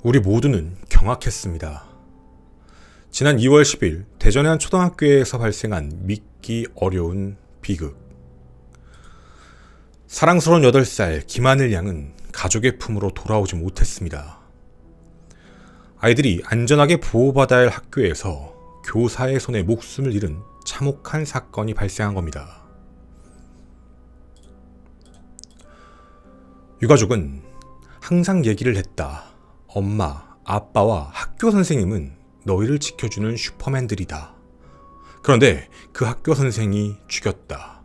우리 모두는 경악했습니다. 지난 2월 10일 대전의 한 초등학교에서 발생한 믿기 어려운 비극. 사랑스러운 8살 김하늘 양은 가족의 품으로 돌아오지 못했습니다. 아이들이 안전하게 보호받아야 할 학교에서 교사의 손에 목숨을 잃은 참혹한 사건이 발생한 겁니다. 유가족은 항상 얘기를 했다. 엄마, 아빠와 학교 선생님은 너희를 지켜주는 슈퍼맨들이다. 그런데 그 학교 선생이 죽였다.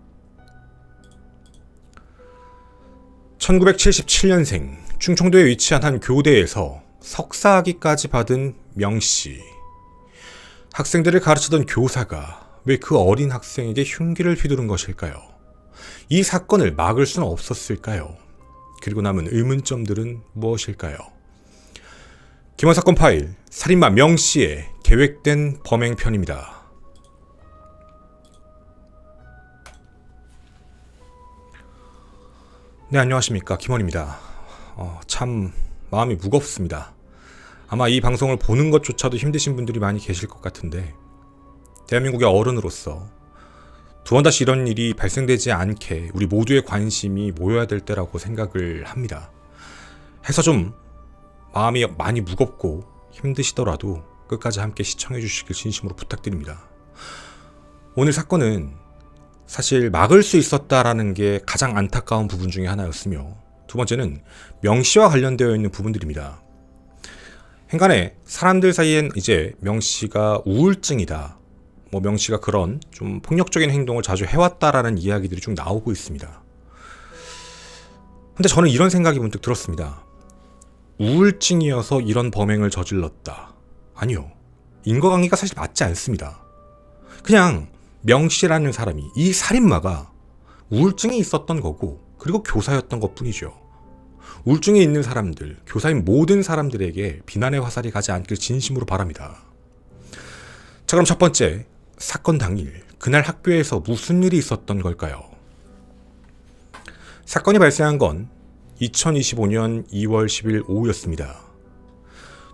1977년생 충청도에 위치한 한 교대에서 석사학위까지 받은 명씨. 학생들을 가르치던 교사가 왜 그 어린 학생에게 흉기를 휘두른 것일까요? 이 사건을 막을 수는 없었을까요? 그리고 남은 의문점들은 무엇일까요? 김원사건 파일, 살인마 명씨의 계획된 범행편입니다. 네, 안녕하십니까, 김원입니다. 참 마음이 무겁습니다. 아마 이 방송을 보는 것조차도 힘드신 분들이 많이 계실 것 같은데, 대한민국의 어른으로서 두 번 다시 이런 일이 발생되지 않게 우리 모두의 관심이 모여야 될 때라고 생각을 합니다. 해서 좀 마음이 많이 무겁고 힘드시더라도 끝까지 함께 시청해 주시길 진심으로 부탁드립니다. 오늘 사건은 사실 막을 수 있었다라는 게 가장 안타까운 부분 중에 하나였으며, 두 번째는 명씨와 관련되어 있는 부분들입니다. 행간에 사람들 사이엔 이제 명씨가 우울증이다, 명씨가 그런 좀 폭력적인 행동을 자주 해왔다라는 이야기들이 쭉 나오고 있습니다. 근데 저는 이런 생각이 문득 들었습니다. 우울증이어서 이런 범행을 저질렀다. 아니요. 인과관계가 사실 맞지 않습니다. 그냥 명씨라는 사람이, 이 살인마가 우울증이 있었던 거고, 그리고 교사였던 것 뿐이죠. 우울증이 있는 사람들, 교사인 모든 사람들에게 비난의 화살이 가지 않길 진심으로 바랍니다. 자, 그럼 첫 번째, 사건 당일 그날 학교에서 무슨 일이 있었던 걸까요? 사건이 발생한 건 2025년 2월 10일 오후였습니다.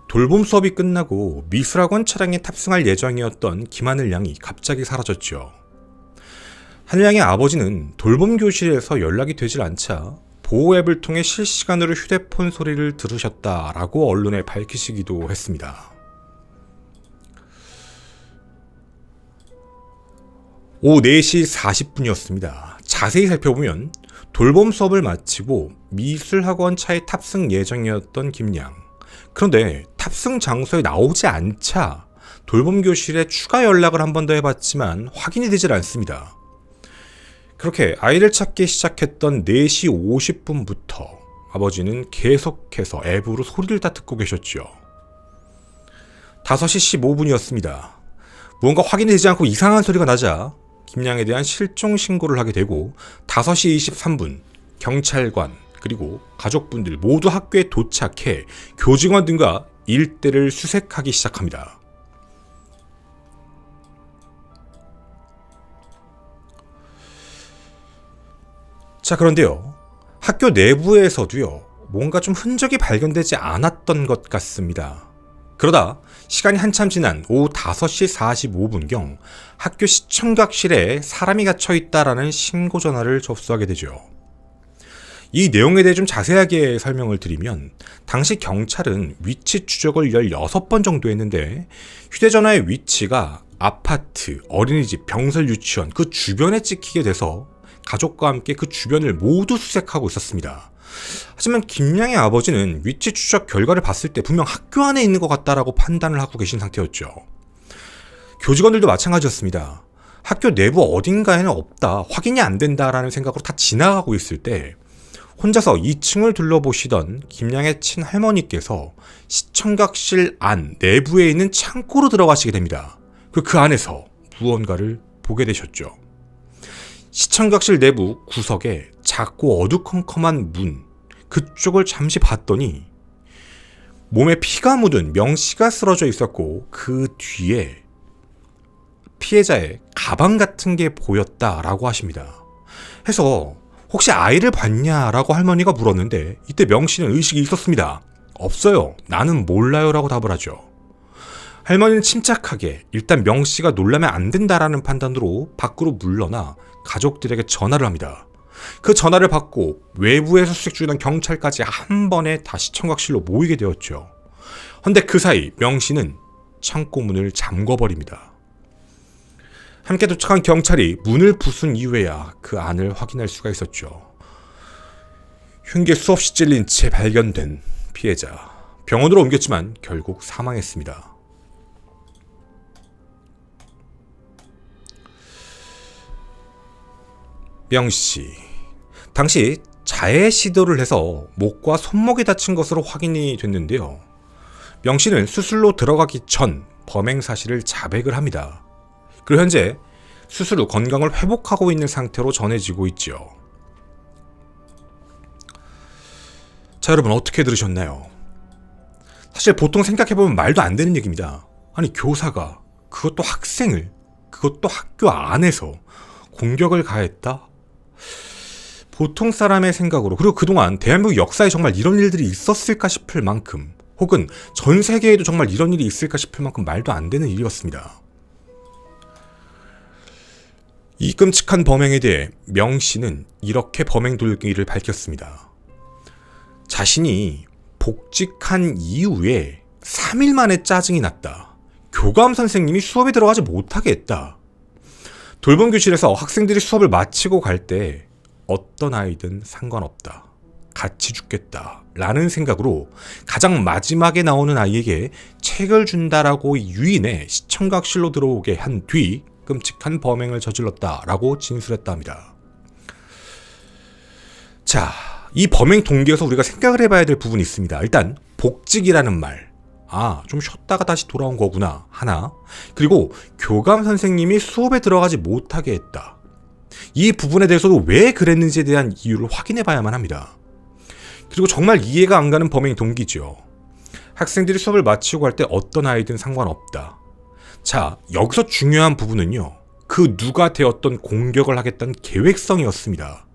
돌봄 수업이 끝나고 미술학원 차량에 탑승할 예정이었던 김하늘 양이 갑자기 사라졌죠. 하늘 양의 아버지는 돌봄 교실에서 연락이 되질 않자 보호 앱을 통해 실시간으로 휴대폰 소리를 들으셨다라고 언론에 밝히시기도 했습니다. 오후 4시 40분이었습니다. 자세히 살펴보면 돌봄 수업을 마치고 미술학원 차에 탑승 예정이었던 김양. 그런데 탑승 장소에 나오지 않자 돌봄 교실에 추가 연락을 한 번 더 해봤지만 확인이 되질 않습니다. 그렇게 아이를 찾기 시작했던 4시 50분부터 아버지는 계속해서 앱으로 소리를 다 듣고 계셨죠. 5시 15분이었습니다. 무언가 확인이 되지 않고 이상한 소리가 나자 김양에 대한 실종 신고를 하게 되고, 5시 23분 경찰관 그리고 가족분들 모두 학교에 도착해 교직원 등과 일대를 수색하기 시작합니다. 자, 그런데요, 학교 내부에서도요, 뭔가 좀 흔적이 발견되지 않았던 것 같습니다. 그러다 시간이 한참 지난 오후 5시 45분경 학교 시청각실에 사람이 갇혀있다라는 신고 전화를 접수하게 되죠. 이 내용에 대해 좀 자세하게 설명을 드리면, 당시 경찰은 위치 추적을 16번 정도 했는데 휴대전화의 위치가 아파트, 어린이집, 병설, 유치원 그 주변에 찍히게 돼서 가족과 함께 그 주변을 모두 수색하고 있었습니다. 하지만 김양의 아버지는 위치 추적 결과를 봤을 때 분명 학교 안에 있는 것 같다라고 판단을 하고 계신 상태였죠. 교직원들도 마찬가지였습니다. 학교 내부 어딘가에는 없다, 확인이 안 된다라는 생각으로 다 지나가고 있을 때 혼자서 2층을 둘러보시던 김양의 친할머니께서 시청각실 안 내부에 있는 창고로 들어가시게 됩니다. 그 안에서 무언가를 보게 되셨죠. 시청각실 내부 구석에 작고 어두컴컴한 문, 그쪽을 잠시 봤더니 몸에 피가 묻은 명씨가 쓰러져 있었고, 그 뒤에 피해자의 가방 같은 게 보였다라고 하십니다. 해서 혹시 아이를 봤냐라고 할머니가 물었는데, 이때 명씨는 의식이 있었습니다. 없어요. 나는 몰라요. 라고 답을 하죠. 할머니는 침착하게 일단 명씨가 놀라면 안 된다라는 판단으로 밖으로 물러나 가족들에게 전화를 합니다. 그 전화를 받고 외부에서 수색 중이던 경찰까지 한 번에 다 시청각실로 모이게 되었죠. 헌데 그 사이 명씨는 창고 문을 잠궈버립니다. 함께 도착한 경찰이 문을 부순 이후에야 그 안을 확인할 수가 있었죠. 흉기에 수없이 찔린 채 발견된 피해자. 병원으로 옮겼지만 결국 사망했습니다. 명씨. 당시 자해 시도를 해서 목과 손목이 다친 것으로 확인이 됐는데요. 명씨는 수술로 들어가기 전 범행 사실을 자백을 합니다. 그리고 현재 수술 후 건강을 회복하고 있는 상태로 전해지고 있죠. 자, 여러분 어떻게 들으셨나요? 사실 보통 생각해보면 말도 안 되는 얘기입니다. 아니, 교사가 그것도 학생을, 그것도 학교 안에서 공격을 가했다? 보통 사람의 생각으로, 그리고 그동안 대한민국 역사에 정말 이런 일들이 있었을까 싶을 만큼, 혹은 전 세계에도 정말 이런 일이 있을까 싶을 만큼 말도 안 되는 일이었습니다. 이 끔찍한 범행에 대해 명씨는 이렇게 범행 동기를 밝혔습니다. 자신이 복직한 이후에 3일 만에 짜증이 났다. 교감 선생님이 수업에 들어가지 못하게 했다. 돌봄 교실에서 학생들이 수업을 마치고 갈 때 어떤 아이든 상관없다. 같이 죽겠다. 라는 생각으로 가장 마지막에 나오는 아이에게 책을 준다라고 유인해 시청각실로 들어오게 한 뒤 끔찍한 범행을 저질렀다라고 진술했다 합니다. 자, 이 범행 동기에서 우리가 생각을 해봐야 될 부분이 있습니다. 일단 복직이라는 말, 좀 쉬었다가 다시 돌아온 거구나 하나, 그리고 교감 선생님이 수업에 들어가지 못하게 했다. 이 부분에 대해서도 왜 그랬는지에 대한 이유를 확인해 봐야만 합니다. 그리고 정말 이해가 안 가는 범행 동기죠. 학생들이 수업을 마치고 갈 때 어떤 아이든 상관없다. 자, 여기서 중요한 부분은요, 그 누가 되었던 공격을 하겠다는 계획성이었습니다.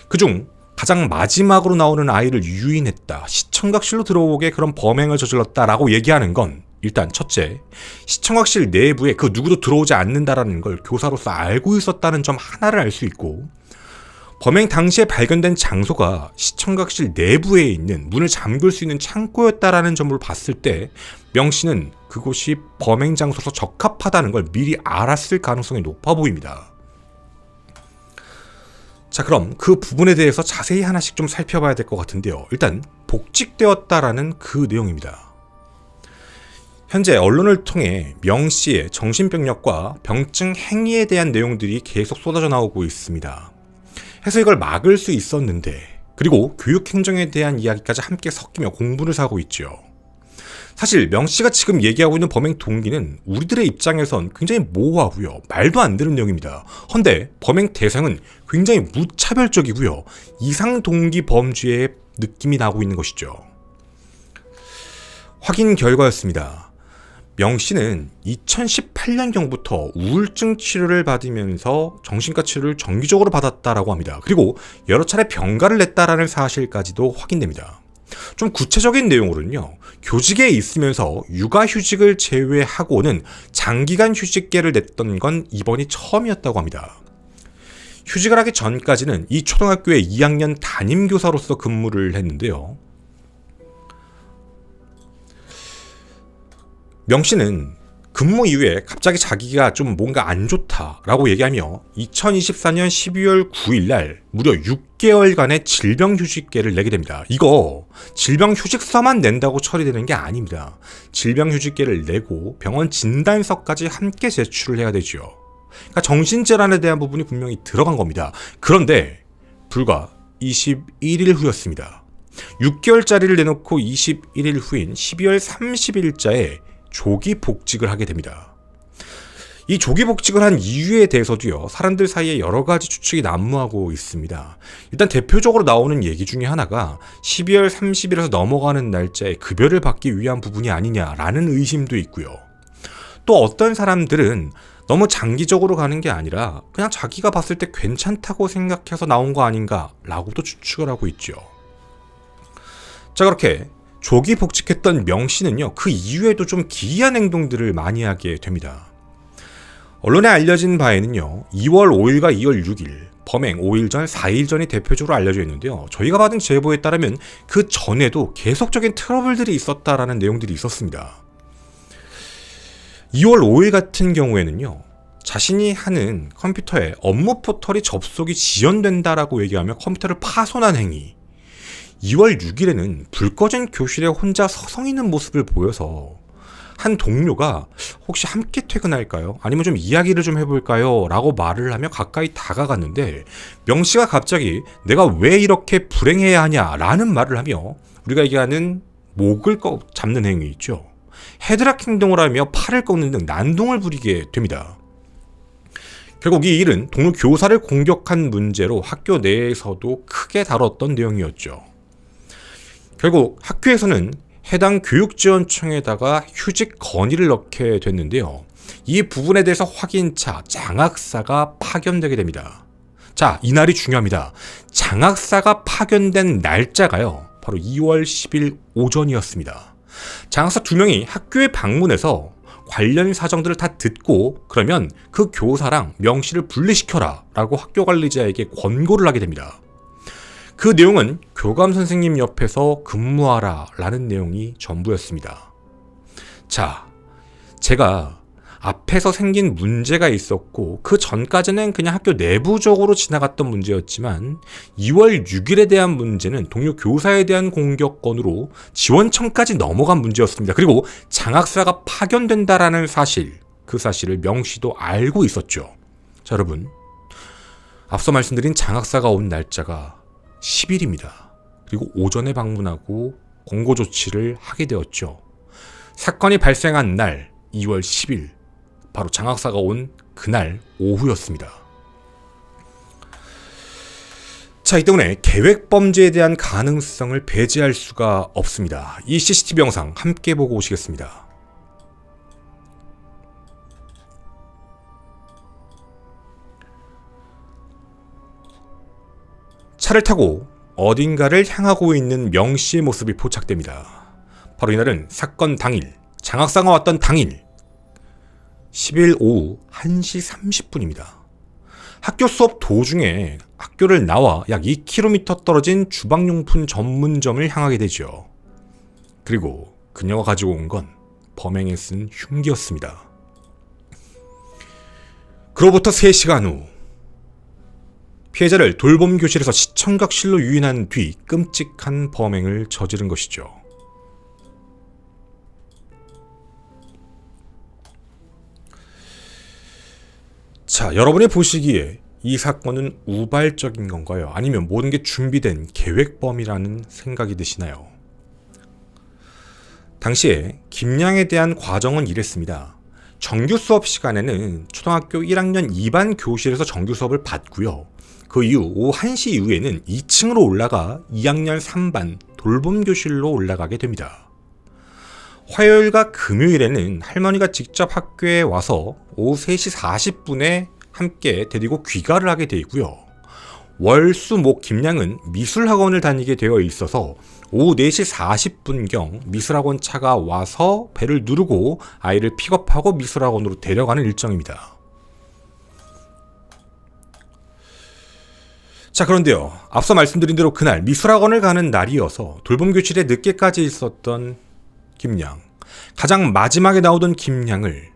그중 가장 마지막으로 나오는 아이를 유인했다, 시청각실로 들어오게 그런 범행을 저질렀다라고 얘기하는 건, 일단 첫째, 시청각실 내부에 그 누구도 들어오지 않는다라는 걸 교사로서 알고 있었다는 점 하나를 알 수 있고, 범행 당시에 발견된 장소가 시청각실 내부에 있는 문을 잠글 수 있는 창고였다라는 점을 봤을 때 명씨는 그곳이 범행 장소로서 적합하다는 걸 미리 알았을 가능성이 높아 보입니다. 자, 그럼 그 부분에 대해서 자세히 하나씩 좀 살펴봐야 될 것 같은데요. 일단 복직되었다라는 그 내용입니다. 현재 언론을 통해 명씨의 정신병력과 병증 행위에 대한 내용들이 계속 쏟아져 나오고 있습니다. 해서 이걸 막을 수 있었는데, 그리고 교육행정에 대한 이야기까지 함께 섞이며 공분을 사고 있죠. 사실 명씨가 지금 얘기하고 있는 범행 동기는 우리들의 입장에선 굉장히 모호하고요, 말도 안 되는 내용입니다. 헌데 범행 대상은 굉장히 무차별적이고요, 이상 동기 범죄의 느낌이 나고 있는 것이죠. 확인 결과였습니다. 명씨는 2018년경부터 우울증 치료를 받으면서 정신과 치료를 정기적으로 받았다라고 합니다. 그리고 여러 차례 병가를 냈다라는 사실까지도 확인됩니다. 좀 구체적인 내용으로는요, 교직에 있으면서 육아휴직을 제외하고는 장기간 휴직계를 냈던 건 이번이 처음이었다고 합니다. 휴직을 하기 전까지는 이 초등학교의 2학년 담임교사로서 근무를 했는데요. 명씨는 근무 이후에 갑자기 자기가 좀 뭔가 안 좋다라고 얘기하며 2024년 12월 9일 날 무려 6개월간의 질병휴직계를 내게 됩니다. 이거 질병휴직서만 낸다고 처리되는 게 아닙니다. 질병휴직계를 내고 병원 진단서까지 함께 제출을 해야 되죠. 그러니까 정신질환에 대한 부분이 분명히 들어간 겁니다. 그런데 불과 21일 후였습니다. 6개월짜리를 내놓고 21일 후인 12월 30일자에 조기 복직을 하게 됩니다. 이 조기 복직을 한 이유에 대해서도요, 사람들 사이에 여러 가지 추측이 난무하고 있습니다. 일단 대표적으로 나오는 얘기 중에 하나가 12월 30일에서 넘어가는 날짜에 급여를 받기 위한 부분이 아니냐라는 의심도 있고요. 또 어떤 사람들은 너무 장기적으로 가는 게 아니라 그냥 자기가 봤을 때 괜찮다고 생각해서 나온 거 아닌가 라고도 추측을 하고 있죠. 자, 그렇게 조기 복직했던 명 씨는요, 그 이후에도 좀 기이한 행동들을 많이 하게 됩니다. 언론에 알려진 바에는요, 2월 5일과 2월 6일, 범행 5일 전, 4일 전이 대표적으로 알려져 있는데요. 저희가 받은 제보에 따르면 그 전에도 계속적인 트러블들이 있었다라는 내용들이 있었습니다. 2월 5일 같은 경우에는요, 자신이 하는 컴퓨터에 업무 포털이 접속이 지연된다라고 얘기하며 컴퓨터를 파손한 행위. 2월 6일에는 불 꺼진 교실에 혼자 서성이는 모습을 보여서 한 동료가 혹시 함께 퇴근할까요? 아니면 좀 이야기를 좀 해볼까요? 라고 말을 하며 가까이 다가갔는데 명씨가 갑자기 내가 왜 이렇게 불행해야 하냐? 라는 말을 하며 우리가 얘기하는 목을 잡는 행위 있죠. 헤드락 행동을 하며 팔을 꺾는 등 난동을 부리게 됩니다. 결국 이 일은 동료 교사를 공격한 문제로 학교 내에서도 크게 다뤘던 내용이었죠. 결국 학교에서는 해당 교육지원청에다가 휴직 건의를 넣게 됐는데요. 이 부분에 대해서 확인차 장학사가 파견되게 됩니다. 자, 이날이 중요합니다. 장학사가 파견된 날짜가요, 바로 2월 10일 오전이었습니다. 장학사 2명이 학교에 방문해서 관련 사정들을 다 듣고 그러면 그 교사랑 명씨를 분리시켜라 라고 학교 관리자에게 권고를 하게 됩니다. 그 내용은 교감 선생님 옆에서 근무하라 라는 내용이 전부였습니다. 자, 제가 앞에서 생긴 문제가 있었고 그 전까지는 그냥 학교 내부적으로 지나갔던 문제였지만 2월 6일에 대한 문제는 동료 교사에 대한 공격건으로 지원청까지 넘어간 문제였습니다. 그리고 장학사가 파견된다라는 사실, 그 사실을 명씨도 알고 있었죠. 자, 여러분, 앞서 말씀드린 장학사가 온 날짜가 10일입니다. 그리고 오전에 방문하고 권고 조치를 하게 되었죠. 사건이 발생한 날 2월 10일, 바로 장학사가 온 그날 오후였습니다. 자, 이 때문에 계획 범죄에 대한 가능성을 배제할 수가 없습니다. 이 CCTV 영상 함께 보고 오시겠습니다. 차를 타고 어딘가를 향하고 있는 명씨의 모습이 포착됩니다. 바로 이날은 사건 당일, 장학사가 왔던 당일 10일 오후 1시 30분입니다. 학교 수업 도중에 학교를 나와 약 2km 떨어진 주방용품 전문점을 향하게 되죠. 그리고 그녀가 가지고 온 건 범행에 쓴 흉기였습니다. 그로부터 3시간 후 피해자를 돌봄 교실에서 시청각실로 유인한 뒤 끔찍한 범행을 저지른 것이죠. 자, 여러분이 보시기에 이 사건은 우발적인 건가요? 아니면 모든 게 준비된 계획범이라는 생각이 드시나요? 당시에 김양에 대한 과정은 이랬습니다. 정규 수업 시간에는 초등학교 1학년 2반 교실에서 정규 수업을 받고요. 그 이후 오후 1시 이후에는 2층으로 올라가 2학년 3반 돌봄 교실로 올라가게 됩니다. 화요일과 금요일에는 할머니가 직접 학교에 와서 오후 3시 40분에 함께 데리고 귀가를 하게 되어 있고요. 월, 수, 목 김양은 미술학원을 다니게 되어 있어서 오후 4시 40분경 미술학원 차가 와서 배를 누르고 아이를 픽업하고 미술학원으로 데려가는 일정입니다. 자, 그런데요, 앞서 말씀드린 대로 그날 미술학원을 가는 날이어서 돌봄교실에 늦게까지 있었던 김양, 가장 마지막에 나오던 김양을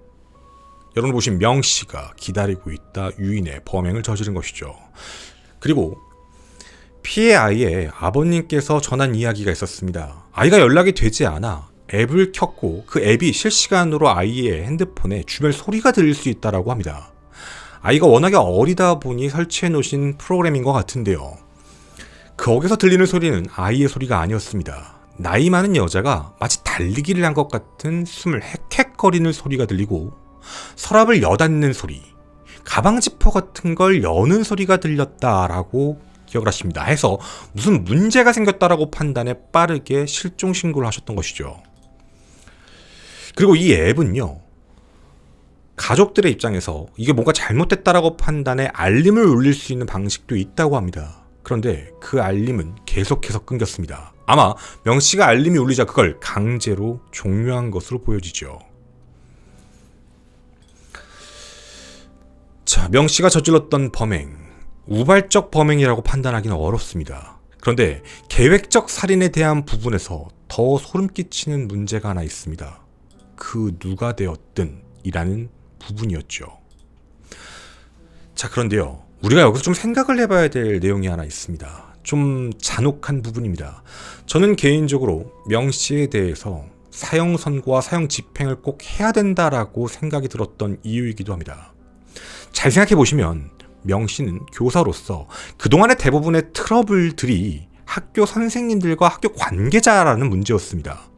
여러분 보신 명씨가 기다리고 있다 유인해 범행을 저지른 것이죠. 그리고 피해 아이의 아버님께서 전한 이야기가 있었습니다. 아이가 연락이 되지 않아 앱을 켰고 그 앱이 실시간으로 아이의 핸드폰에 주변 소리가 들릴 수 있다고 합니다. 아이가 워낙에 어리다 보니 설치해 놓으신 프로그램인 것 같은데요. 거기서 들리는 소리는 아이의 소리가 아니었습니다. 나이 많은 여자가 마치 달리기를 한 것 같은 숨을 헥헥거리는 소리가 들리고 서랍을 여닫는 소리, 가방 지퍼 같은 걸 여는 소리가 들렸다라고 기억을 하십니다. 해서 무슨 문제가 생겼다라고 판단해 빠르게 실종 신고를 하셨던 것이죠. 그리고 이 앱은요, 가족들의 입장에서 이게 뭔가 잘못됐다라고 판단해 알림을 울릴 수 있는 방식도 있다고 합니다. 그런데 그 알림은 계속해서 끊겼습니다. 아마 명씨가 알림이 울리자 그걸 강제로 종료한 것으로 보여지죠. 자, 명씨가 저질렀던 범행, 우발적 범행이라고 판단하기는 어렵습니다. 그런데 계획적 살인에 대한 부분에서 더 소름 끼치는 문제가 하나 있습니다. 그 누가 되었든 이라는 부분이었죠. 자, 그런데요, 우리가 여기서 좀 생각을 해봐야 될 내용이 하나 있습니다. 좀 잔혹한 부분입니다. 저는 개인적으로 명씨에 대해서 사형 선고와 사형 집행을 꼭 해야 된다라고 생각이 들었던 이유이기도 합니다. 잘 생각해 보시면 명씨는 교사로서 그동안의 대부분의 트러블들이 학교 선생님들과 학교 관계자라는 문제였습니다.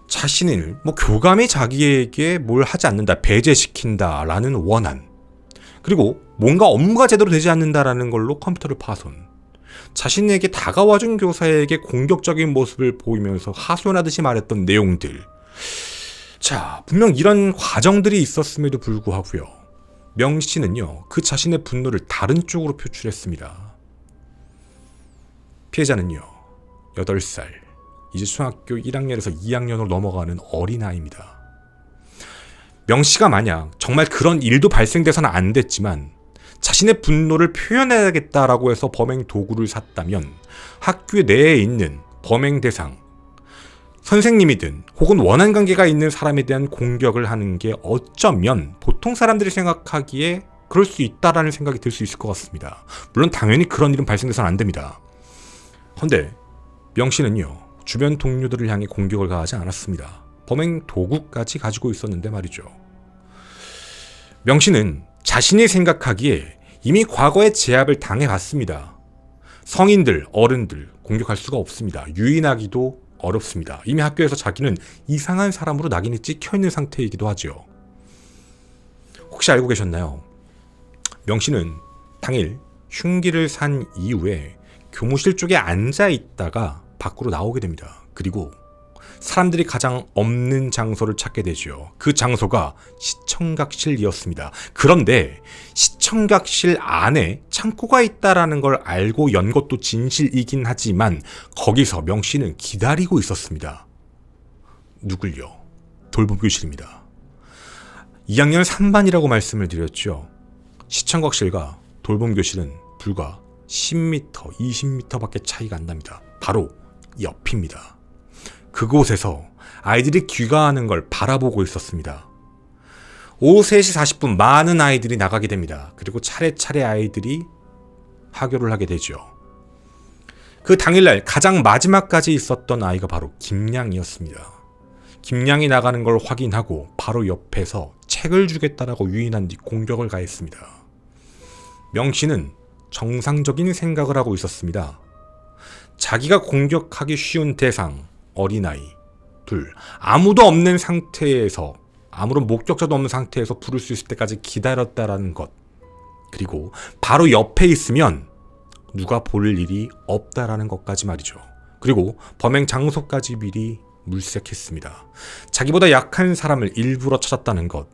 자신을 교감이 자기에게 뭘 하지 않는다, 배제시킨다라는 원한, 그리고 뭔가 업무가 제대로 되지 않는다라는 걸로 컴퓨터를 파손, 자신에게 다가와준 교사에게 공격적인 모습을 보이면서 하소연하듯이 말했던 내용들. 자, 분명 이런 과정들이 있었음에도 불구하고요, 명씨는요, 그 자신의 분노를 다른 쪽으로 표출했습니다. 피해자는요, 8살, 이제 중학교 1학년에서 2학년으로 넘어가는 어린아이입니다. 명씨가 만약 정말 그런 일도 발생돼서는 안 됐지만 자신의 분노를 표현해야겠다라고 해서 범행 도구를 샀다면 학교 내에 있는 범행 대상, 선생님이든 혹은 원한 관계가 있는 사람에 대한 공격을 하는 게 어쩌면 보통 사람들이 생각하기에 그럴 수 있다라는 생각이 들 수 있을 것 같습니다. 물론 당연히 그런 일은 발생돼서는 안 됩니다. 그런데 명씨는요, 주변 동료들을 향해 공격을 가하지 않았습니다. 범행 도구까지 가지고 있었는데 말이죠. 명씨는 자신이 생각하기에 이미 과거에 제압을 당해봤습니다. 성인들, 어른들 공격할 수가 없습니다. 유인하기도 어렵습니다. 이미 학교에서 자기는 이상한 사람으로 낙인이 찍혀있는 상태이기도 하죠. 혹시 알고 계셨나요? 명씨는 당일 흉기를 산 이후에 교무실 쪽에 앉아있다가 밖으로 나오게 됩니다. 그리고 사람들이 가장 없는 장소를 찾게 되죠. 그 장소가 시청각실이었습니다. 그런데 시청각실 안에 창고가 있다라는 걸 알고 연 것도 진실이긴 하지만 거기서 명씨는 기다리고 있었습니다. 누굴요? 돌봄교실입니다. 2학년 3반이라고 말씀을 드렸죠. 시청각실과 돌봄교실은 불과 10m, 20m밖에 차이가 안 납니다. 바로 옆입니다. 그곳에서 아이들이 귀가하는 걸 바라보고 있었습니다. 오후 3시 40분 많은 아이들이 나가게 됩니다. 그리고 차례차례 아이들이 하교를 하게 되죠. 그 당일날 가장 마지막까지 있었던 아이가 바로 김양이었습니다. 김양이 나가는 걸 확인하고 바로 옆에서 책을 주겠다라고 유인한 뒤 공격을 가했습니다. 명씨는 정상적인 생각을 하고 있었습니다. 자기가 공격하기 쉬운 대상, 어린아이 둘, 아무도 없는 상태에서, 아무런 목격자도 없는 상태에서 부를 수 있을 때까지 기다렸다라는 것, 그리고 바로 옆에 있으면 누가 볼 일이 없다라는 것까지 말이죠. 그리고 범행 장소까지 미리 물색했습니다. 자기보다 약한 사람을 일부러 찾았다는 것,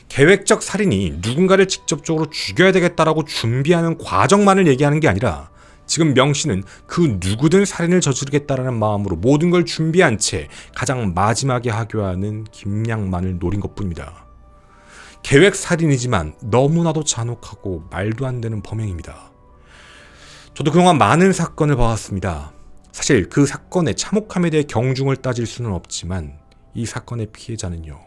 계획적 살인이 누군가를 직접적으로 죽여야 되겠다라고 준비하는 과정만을 얘기하는 게 아니라 지금 명씨는 그 누구든 살인을 저지르겠다라는 마음으로 모든 걸 준비한 채 가장 마지막에 하교하는 김양만을 노린 것뿐입니다. 계획 살인이지만 너무나도 잔혹하고 말도 안 되는 범행입니다. 저도 그동안 많은 사건을 봐왔습니다. 사실 그 사건의 참혹함에 대해 경중을 따질 수는 없지만 이 사건의 피해자는요,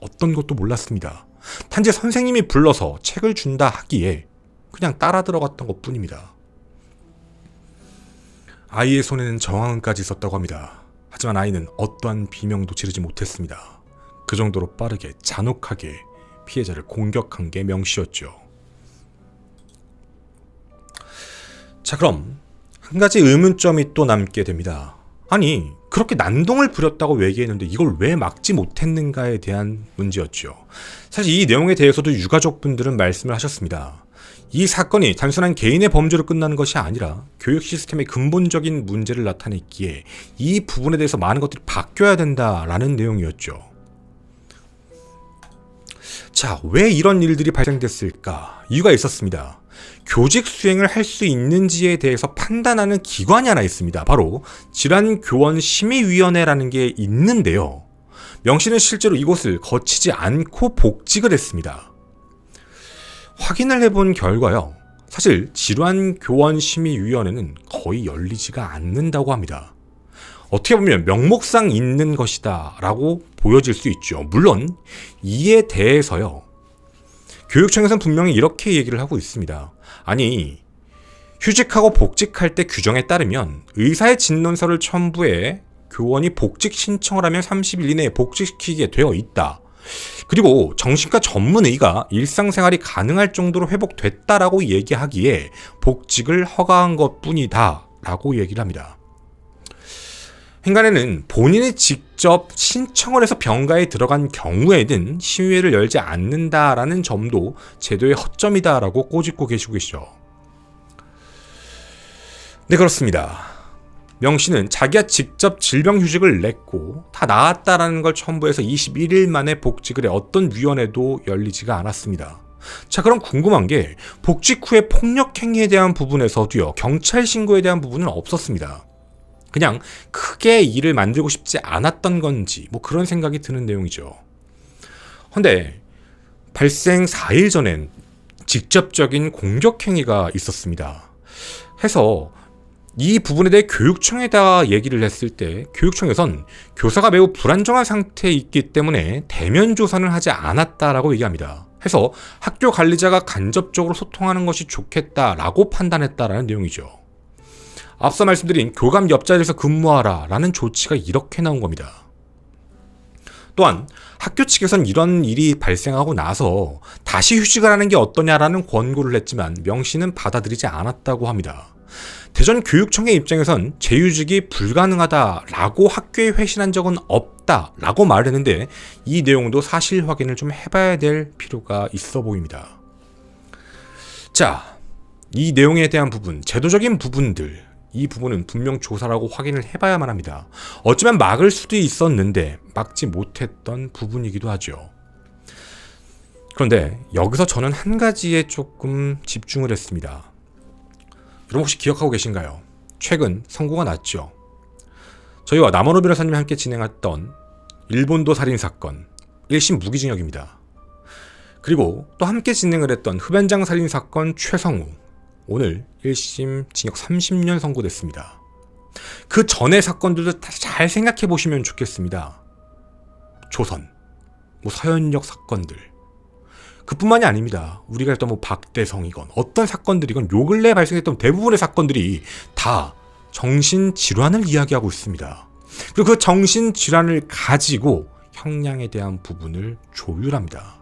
어떤 것도 몰랐습니다. 단지 선생님이 불러서 책을 준다 하기에 그냥 따라 들어갔던 것뿐입니다. 아이의 손에는 정황은까지 있었다고 합니다. 하지만 아이는 어떠한 비명도 지르지 못했습니다. 그 정도로 빠르게 잔혹하게 피해자를 공격한 게 명씨였죠. 자, 그럼 한 가지 의문점이 또 남게 됩니다. 아니, 그렇게 난동을 부렸다고 얘기했는데 이걸 왜 막지 못했는가에 대한 문제였죠. 사실 이 내용에 대해서도 유가족분들은 말씀을 하셨습니다. 이 사건이 단순한 개인의 범죄로 끝나는 것이 아니라 교육 시스템의 근본적인 문제를 나타냈기에 이 부분에 대해서 많은 것들이 바뀌어야 된다라는 내용이었죠. 자, 왜 이런 일들이 발생됐을까? 이유가 있었습니다. 교직 수행을 할 수 있는지에 대해서 판단하는 기관이 하나 있습니다. 바로 질환교원심의위원회라는 게 있는데요. 명 씨는 실제로 이곳을 거치지 않고 복직을 했습니다. 확인을 해본 결과요. 사실 질환교원심의위원회는 거의 열리지가 않는다고 합니다. 어떻게 보면 명목상 있는 것이다 라고 보여질 수 있죠. 물론 이에 대해서요. 교육청에서는 분명히 이렇게 얘기를 하고 있습니다. 아니, 휴직하고 복직할 때 규정에 따르면 의사의 진단서를 첨부해 교원이 복직 신청을 하면 30일 이내에 복직시키게 되어 있다. 그리고 정신과 전문의가 일상생활이 가능할 정도로 회복됐다라고 얘기하기에 복직을 허가한 것뿐이다 라고 얘기를 합니다. 행간에는 본인이 직접 신청을 해서 병가에 들어간 경우에는 심의회를 열지 않는다라는 점도 제도의 허점이다라고 꼬집고 계시고 계시죠. 네, 그렇습니다. 명 씨는 자기가 직접 질병휴직을 냈고 다 나았다라는 걸 첨부해서 21일 만에 복직을 해 어떤 위원회도 열리지가 않았습니다. 자, 그럼 궁금한 게 복직 후에 폭력행위에 대한 부분에서도요. 경찰 신고에 대한 부분은 없었습니다. 그냥 크게 일을 만들고 싶지 않았던 건지 뭐 그런 생각이 드는 내용이죠. 그런데 발생 4일 전엔 직접적인 공격행위가 있었습니다. 해서 이 부분에 대해 교육청에다 얘기를 했을 때 교육청에선 교사가 매우 불안정한 상태에 있기 때문에 대면 조사는 하지 않았다라고 얘기합니다. 해서 학교 관리자가 간접적으로 소통하는 것이 좋겠다라고 판단했다라는 내용이죠. 앞서 말씀드린 교감 옆자리에서 근무하라 라는 조치가 이렇게 나온 겁니다. 또한 학교 측에선 이런 일이 발생하고 나서 다시 휴직을 하는 게 어떠냐라는 권고를 했지만 명 씨는 받아들이지 않았다고 합니다. 대전교육청의 입장에선 재휴직이 불가능하다라고 학교에 회신한 적은 없다라고 말했는데 이 내용도 사실 확인을 좀 해봐야 될 필요가 있어 보입니다. 자, 이 내용에 대한 부분, 제도적인 부분들, 이 부분은 분명 조사라고 확인을 해봐야만 합니다. 어쩌면 막을 수도 있었는데 막지 못했던 부분이기도 하죠. 그런데 여기서 저는 한 가지에 조금 집중을 했습니다. 여러분 혹시 기억하고 계신가요? 최근 선고가 났죠. 저희와 남원호 변호사님이 함께 진행했던 일본도 살인사건 1심 무기징역입니다. 그리고 또 함께 진행을 했던 흡연장 살인사건 최성우 오늘 1심 징역 30년 선고됐습니다. 그 전의 사건들도 잘 생각해 보시면 좋겠습니다. 조선, 서현역 사건들 그뿐만이 아닙니다. 우리가 했던 박대성이건 어떤 사건들이건 요 근래에 발생했던 대부분의 사건들이 다 정신질환을 이야기하고 있습니다. 그리고 그 정신질환을 가지고 형량에 대한 부분을 조율합니다.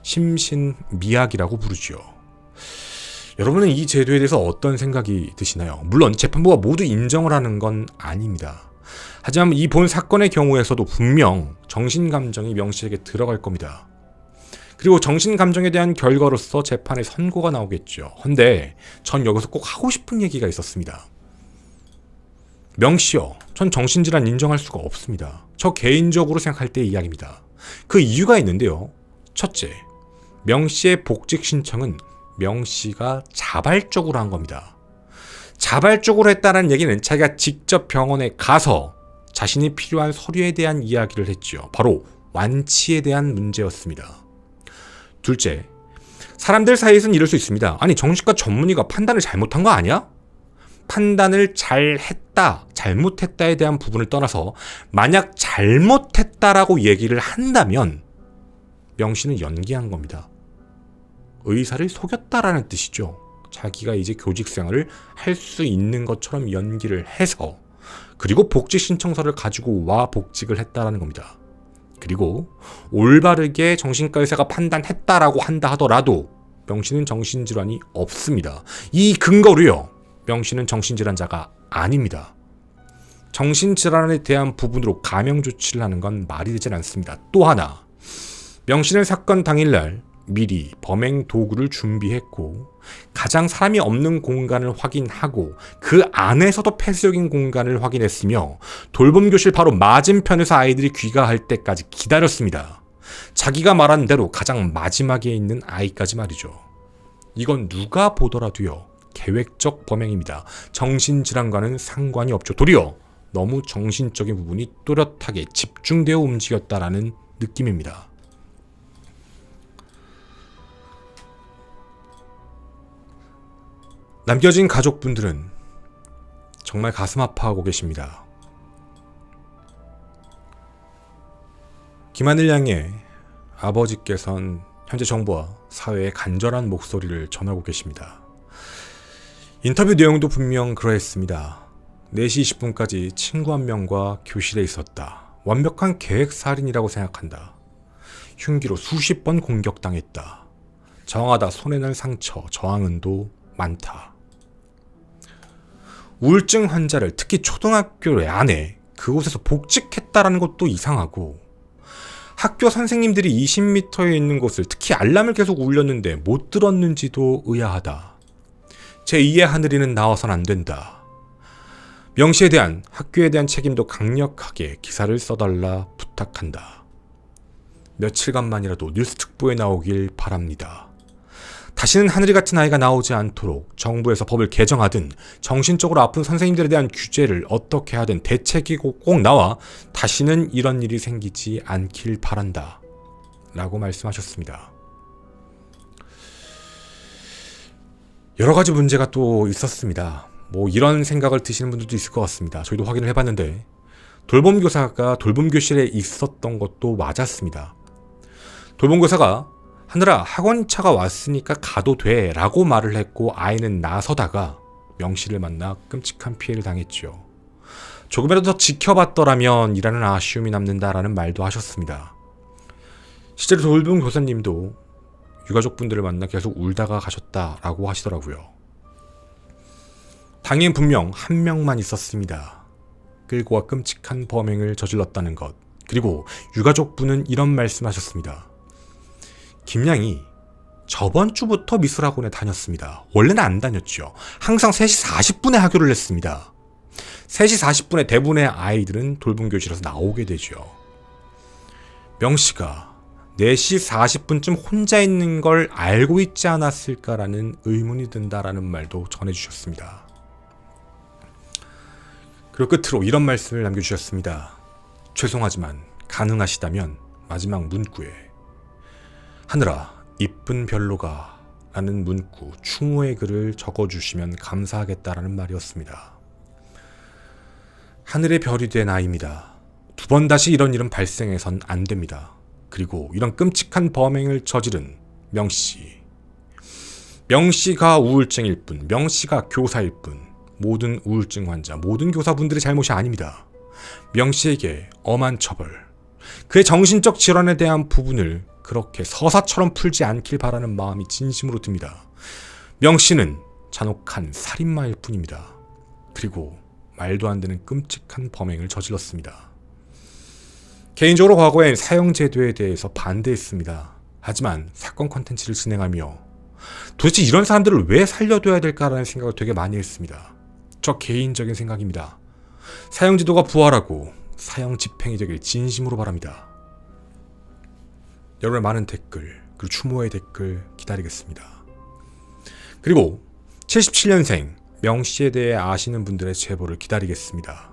심신미약이라고 부르죠. 여러분은 이 제도에 대해서 어떤 생각이 드시나요? 물론 재판부가 모두 인정을 하는 건 아닙니다. 하지만 이 본 사건의 경우에서도 분명 정신감정이 명 씨에게 들어갈 겁니다. 그리고 정신감정에 대한 결과로서 재판의 선고가 나오겠죠. 근데 전 여기서 꼭 하고 싶은 얘기가 있었습니다. 명 씨요, 전 정신질환 인정할 수가 없습니다. 저 개인적으로 생각할 때의 이야기입니다. 그 이유가 있는데요. 첫째, 명 씨의 복직 신청은 명 씨가 자발적으로 한 겁니다. 자발적으로 했다는 얘기는 자기가 직접 병원에 가서 자신이 필요한 서류에 대한 이야기를 했죠. 바로 완치에 대한 문제였습니다. 둘째, 사람들 사이에서는 이럴 수 있습니다. 아니, 정신과 전문의가 판단을 잘못한 거 아니야? 판단을 잘했다, 잘못했다에 대한 부분을 떠나서 만약 잘못했다라고 얘기를 한다면 명 씨는 연기한 겁니다. 의사를 속였다라는 뜻이죠. 자기가 이제 교직 생활을 할 수 있는 것처럼 연기를 해서 그리고 복직 신청서를 가지고 와 복직을 했다라는 겁니다. 그리고 올바르게 정신과 의사가 판단했다라고 한다 하더라도 명 씨는 정신질환이 없습니다. 이 근거로요. 명 씨는 정신질환자가 아닙니다. 정신질환에 대한 부분으로 감형 조치를 하는 건 말이 되진 않습니다. 또 하나, 명 씨는 사건 당일날 미리 범행 도구를 준비했고 가장 사람이 없는 공간을 확인하고 그 안에서도 폐쇄적인 공간을 확인했으며 돌봄교실 바로 맞은편에서 아이들이 귀가할 때까지 기다렸습니다. 자기가 말한 대로 가장 마지막에 있는 아이까지 말이죠. 이건 누가 보더라도요. 계획적 범행입니다. 정신질환과는 상관이 없죠. 도리어 너무 정신적인 부분이 또렷하게 집중되어 움직였다라는 느낌입니다. 남겨진 가족분들은 정말 가슴 아파하고 계십니다. 김하늘 양의 아버지께서는 현재 정부와 사회에 간절한 목소리를 전하고 계십니다. 인터뷰 내용도 분명 그러했습니다. 4시 20분까지 친구 한 명과 교실에 있었다. 완벽한 계획살인이라고 생각한다. 흉기로 수십 번 공격당했다. 정하다 손에 난 상처, 저항은도 많다. 우울증 환자를 특히 초등학교 안에 그곳에서 복직했다라는 것도 이상하고, 학교 선생님들이 20m에 있는 곳을 특히 알람을 계속 울렸는데 못 들었는지도 의아하다. 제2의 하늘이는 나와선 안 된다. 명씨에 대한 학교에 대한 책임도 강력하게 기사를 써달라 부탁한다. 며칠간만이라도 뉴스 특보에 나오길 바랍니다. 다시는 하늘이 같은 아이가 나오지 않도록 정부에서 법을 개정하든 정신적으로 아픈 선생님들에 대한 규제를 어떻게 하든 대책이 꼭 나와 다시는 이런 일이 생기지 않길 바란다. 라고 말씀하셨습니다. 여러 가지 문제가 또 있었습니다. 이런 생각을 드시는 분들도 있을 것 같습니다. 저희도 확인을 해봤는데 돌봄교사가 돌봄교실에 있었던 것도 맞았습니다. 돌봄교사가 하늘아, 학원차가 왔으니까 가도 돼 라고 말을 했고 아이는 나서다가 명씨를 만나 끔찍한 피해를 당했죠. 조금이라도 더 지켜봤더라면 이라는 아쉬움이 남는다라는 말도 하셨습니다. 실제로 돌봄교사님도 유가족분들을 만나 계속 울다가 가셨다라고 하시더라고요. 당연 분명 한 명만 있었습니다. 끌고 와 끔찍한 범행을 저질렀다는 것. 그리고 유가족분은 이런 말씀하셨습니다. 김양이 저번 주부터 미술학원에 다녔습니다. 원래는 안 다녔죠. 항상 3시 40분에 학교를 냈습니다. 3시 40분에 대부분의 아이들은 돌봄교실에서 나오게 되죠. 명씨가 4시 40분쯤 혼자 있는 걸 알고 있지 않았을까라는 의문이 든다라는 말도 전해주셨습니다. 그리고 끝으로 이런 말씀을 남겨주셨습니다. 죄송하지만 가능하시다면 마지막 문구에 하늘아 이쁜 별로가 라는 문구 추모의 글을 적어주시면 감사하겠다라는 말이었습니다. 하늘의 별이 된 아이입니다. 2번 다시 이런 일은 발생해선 안 됩니다. 그리고 이런 끔찍한 범행을 저지른 명씨. 명씨가 우울증일 뿐, 명씨가 교사일 뿐, 모든 우울증 환자, 모든 교사분들의 잘못이 아닙니다. 명씨에게 엄한 처벌, 그의 정신적 질환에 대한 부분을 그렇게 서사처럼 풀지 않길 바라는 마음이 진심으로 듭니다. 명씨는 잔혹한 살인마일 뿐입니다. 그리고 말도 안 되는 끔찍한 범행을 저질렀습니다. 개인적으로 과거엔 사형제도에 대해서 반대했습니다. 하지만 사건 콘텐츠를 진행하며 도대체 이런 사람들을 왜 살려둬야 될까라는 생각을 되게 많이 했습니다. 저 개인적인 생각입니다. 사형제도가 부활하고 사형 집행이 되길 진심으로 바랍니다. 여러분의 많은 댓글, 그리고 추모의 댓글 기다리겠습니다. 그리고 77년생 명씨에 대해 아시는 분들의 제보를 기다리겠습니다.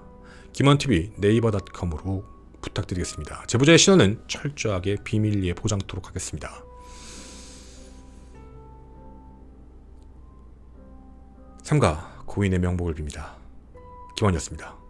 김원TV 네이버.com으로 부탁드리겠습니다. 제보자의 신원은 철저하게 비밀리에 보장토록 하겠습니다. 삼가 고인의 명복을 빕니다. 김원이었습니다.